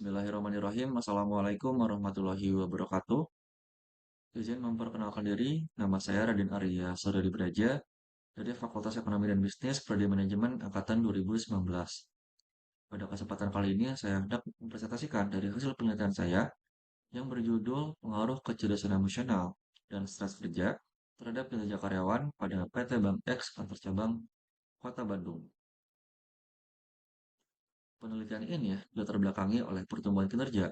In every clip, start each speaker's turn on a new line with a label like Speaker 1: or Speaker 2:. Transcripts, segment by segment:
Speaker 1: Bismillahirrahmanirrahim. Assalamualaikum warahmatullahi wabarakatuh. Izin memperkenalkan diri, nama saya Radin Arya Sodadi Braja dari Fakultas Ekonomi dan Bisnis Prodi Manajemen Angkatan 2019. Pada kesempatan kali ini, saya hendak mempresentasikan dari hasil penelitian saya yang berjudul Pengaruh Kecerdasan Emosional dan Stres Kerja terhadap kinerja karyawan pada PT Bank X kantor cabang Kota Bandung. Penelitian ini dilatar belakangi oleh pertumbuhan kinerja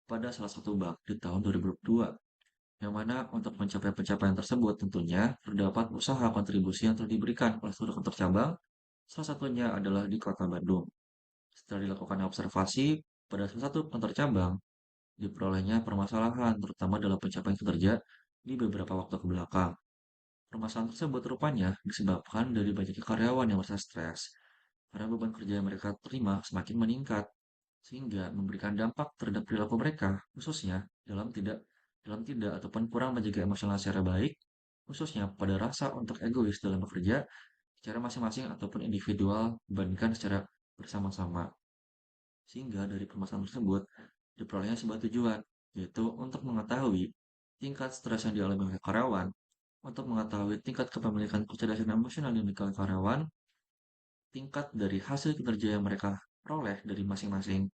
Speaker 1: pada salah satu bank di tahun 2022, yang mana untuk mencapai pencapaian tersebut tentunya terdapat usaha kontribusi yang telah diberikan oleh seluruh kantor cabang, salah satunya adalah di Kota Bandung. Setelah dilakukan observasi pada salah satu kantor cabang, diperolehnya permasalahan terutama dalam pencapaian kinerja di beberapa waktu ke belakang. Permasalahan tersebut rupanya disebabkan dari banyaknya karyawan yang merasa stres, karena beban kerja yang mereka terima semakin meningkat, sehingga memberikan dampak terhadap perilaku mereka, khususnya dalam tidak ataupun kurang menjaga emosional secara baik, khususnya pada rasa untuk egois dalam bekerja secara masing-masing ataupun individual dibandingkan secara bersama-sama. Sehingga dari permasalahan tersebut diperolehnya sebuah tujuan, yaitu untuk mengetahui tingkat stres yang dialami oleh karyawan, untuk mengetahui tingkat kepemilikan kecerdasan emosional yang dimiliki oleh karyawan, tingkat dari hasil kinerja yang mereka peroleh dari masing-masing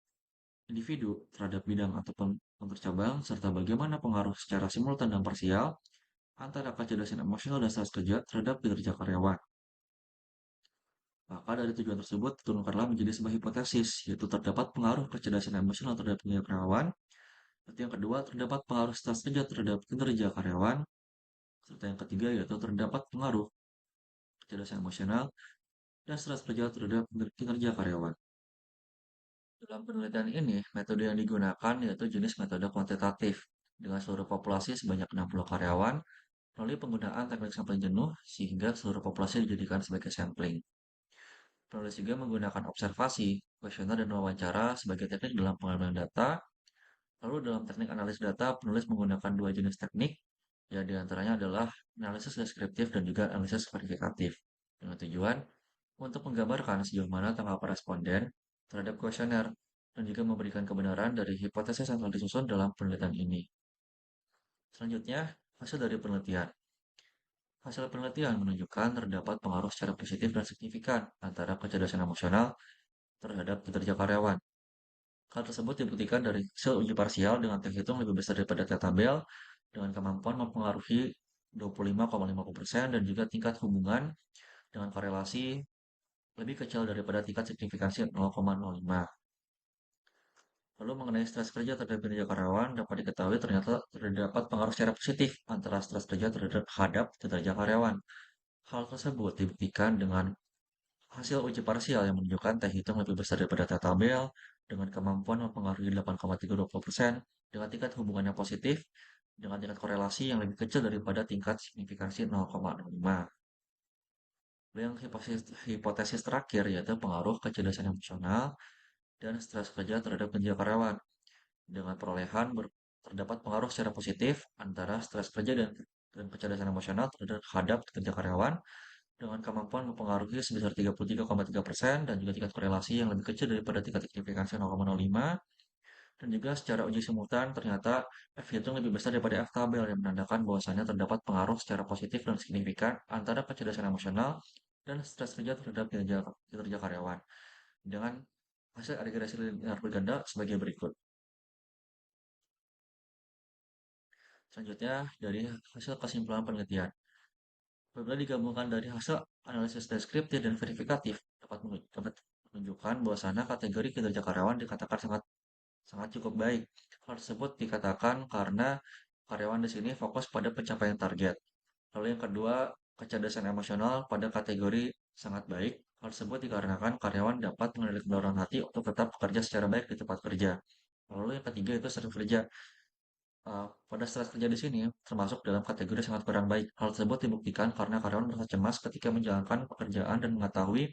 Speaker 1: individu terhadap bidang ataupun kantor cabang, serta bagaimana pengaruh secara simultan dan parsial antara kecerdasan emosional dan stres kerja terhadap kinerja karyawan. Maka dari tujuan tersebut diturunkanlah menjadi sebuah hipotesis, yaitu terdapat pengaruh kecerdasan emosional terhadap kinerja karyawan, serta yang kedua terdapat pengaruh stres kerja terhadap kinerja karyawan, serta yang ketiga yaitu terdapat pengaruh kecerdasan emosional dan stres kerja terhadap kinerja karyawan. Dalam penelitian ini, metode yang digunakan yaitu jenis metode kuantitatif dengan seluruh populasi sebanyak 60 karyawan melalui penggunaan teknik sampling jenuh sehingga seluruh populasi dijadikan sebagai sampling. Penulis juga menggunakan observasi, kuesioner, dan wawancara sebagai teknik dalam pengambilan data. Lalu dalam teknik analisis data, penulis menggunakan dua jenis teknik, yang diantaranya adalah analisis deskriptif dan juga analisis verifikatif. Dengan tujuan untuk menggambarkan sejauh mana tanggapan responden terhadap kuesioner dan juga memberikan kebenaran dari hipotesis yang telah disusun dalam penelitian ini. Selanjutnya, hasil dari penelitian. Hasil penelitian menunjukkan terdapat pengaruh secara positif dan signifikan antara kecerdasan emosional terhadap kinerja karyawan. Hal tersebut dibuktikan dari hasil uji parsial dengan tek hitung lebih besar daripada tek tabel dengan kemampuan mempengaruhi 25,50% dan juga tingkat hubungan dengan korelasi lebih kecil daripada tingkat signifikansi 0,05. Lalu mengenai stres kerja terhadap kinerja karyawan, dapat diketahui ternyata terdapat pengaruh secara positif antara stres kerja terhadap kinerja karyawan. Hal tersebut dibuktikan dengan hasil uji parsial yang menunjukkan teh hitung lebih besar daripada teh tabel dengan kemampuan mempengaruhi 8,320% dengan tingkat hubungan yang positif dengan tingkat korelasi yang lebih kecil daripada tingkat signifikansi 0,05. Yang hipotesis terakhir yaitu pengaruh kecerdasan emosional dan stres kerja terhadap kinerja karyawan. Dengan perolehan terdapat pengaruh secara positif antara stres kerja dan kecerdasan emosional terhadap kinerja karyawan dengan kemampuan mempengaruhi sebesar 33,3% dan juga tingkat korelasi yang lebih kecil daripada tingkat signifikansi 0,05, dan juga secara uji simultan ternyata F hitung lebih besar daripada F tabel yang menandakan bahwasannya terdapat pengaruh secara positif dan signifikan antara kecerdasan emosional dan stres kerja terhadap kinerja karyawan dengan hasil agregasi linear berganda sebagai berikut. Selanjutnya dari hasil kesimpulan penelitian. Apabila digabungkan dari hasil analisis deskriptif dan verifikatif, dapat menunjukkan bahwa kategori kinerja karyawan dikatakan sangat sangat cukup baik. Hal tersebut dikatakan karena karyawan di sini fokus pada pencapaian target. Lalu yang kedua, kecerdasan emosional pada kategori sangat baik. Hal tersebut dikarenakan karyawan dapat mengendalikan dorongan hati untuk tetap bekerja secara baik di tempat kerja. Lalu yang ketiga itu sering kerja. Pada stres kerja di sini termasuk dalam kategori sangat kurang baik. Hal tersebut dibuktikan karena karyawan merasa cemas ketika menjalankan pekerjaan dan mengetahui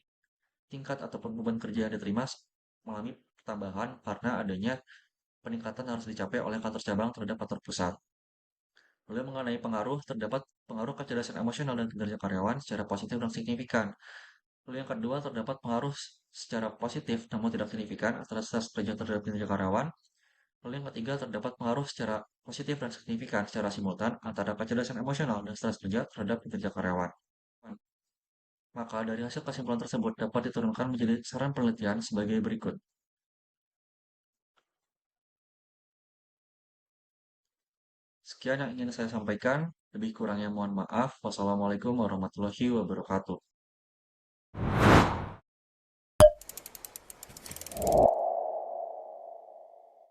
Speaker 1: tingkat ataupun beban kerja yang diterima mengalami pertambahan karena adanya peningkatan harus dicapai oleh kantor cabang terhadap kantor pusat. Lalu mengenai pengaruh, terdapat pengaruh kecerdasan emosional dan kinerja karyawan secara positif dan signifikan. Lalu yang kedua, terdapat pengaruh secara positif namun tidak signifikan antara stres kerja terhadap kinerja karyawan. Lalu yang ketiga, terdapat pengaruh secara positif dan signifikan secara simultan antara kecerdasan emosional dan stres kerja terhadap kinerja karyawan. Maka dari hasil kesimpulan tersebut dapat diturunkan menjadi saran penelitian sebagai berikut. Sekian yang ingin saya sampaikan. Lebih kurangnya mohon maaf. Wassalamualaikum warahmatullahi wabarakatuh.